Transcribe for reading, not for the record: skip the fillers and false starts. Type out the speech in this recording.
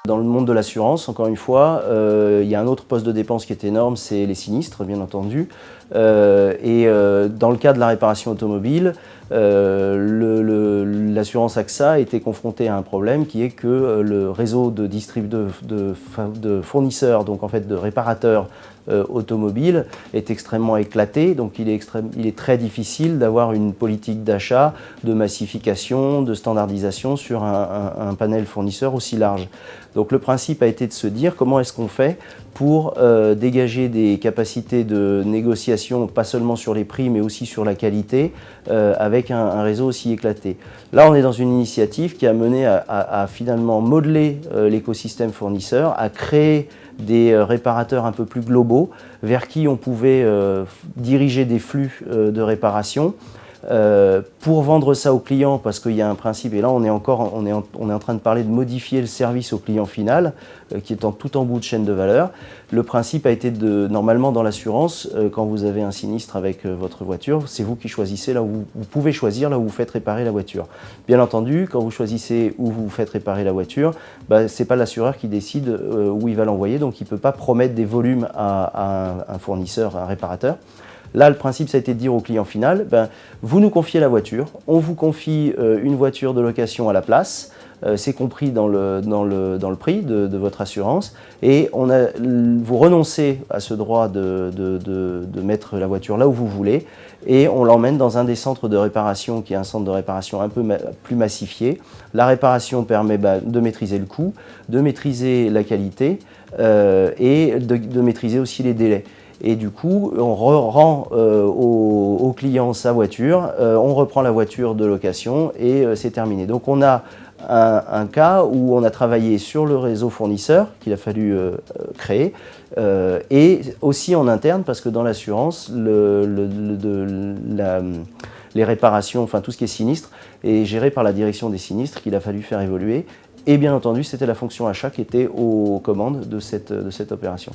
Dans le monde de l'assurance, encore une fois, il y a un autre poste de dépense qui est énorme, c'est les sinistres, bien entendu. Dans le cas de la réparation automobile, l'assurance AXA a été confrontée à un problème qui est que le réseau de fournisseurs, donc en fait de réparateurs automobiles, est extrêmement éclaté. Donc il est très difficile d'avoir une politique d'achat, de massification, de standardisation sur un panel fournisseur aussi large. Donc le principe a été de se dire comment est-ce qu'on fait pour dégager des capacités de négociation, pas seulement sur les prix, mais aussi sur la qualité, avec un réseau aussi éclaté. Là, on est dans une initiative qui a mené à finalement modeler l'écosystème fournisseur, à créer des réparateurs un peu plus globaux, vers qui on pouvait diriger des flux de réparation. Pour vendre ça au client, parce qu'il y a un principe, et là on est en train de parler de modifier le service au client final, qui est tout en bout de chaîne de valeur. Le principe a été normalement dans l'assurance, quand vous avez un sinistre avec votre voiture, c'est vous qui choisissez là où vous pouvez choisir là où vous faites réparer la voiture. Bien entendu, quand vous choisissez où vous faites réparer la voiture, c'est pas l'assureur qui décide où il va l'envoyer, donc il ne peut pas promettre des volumes à un fournisseur, à un réparateur. Là, le principe, ça a été de dire au client final, vous nous confiez la voiture, on vous confie une voiture de location à la place, c'est compris dans le prix de votre assurance, et vous renoncez à ce droit de mettre la voiture là où vous voulez, et on l'emmène dans un des centres de réparation, qui est un centre de réparation un peu plus massifié. La réparation permet de maîtriser le coût, de maîtriser la qualité, et de maîtriser aussi les délais. Et du coup, on rend au client sa voiture, on reprend la voiture de location et c'est terminé. Donc on a un cas où on a travaillé sur le réseau fournisseur qu'il a fallu créer et aussi en interne parce que dans l'assurance, les réparations, enfin tout ce qui est sinistre, est géré par la direction des sinistres qu'il a fallu faire évoluer. Et bien entendu, c'était la fonction achat qui était aux commandes de cette opération.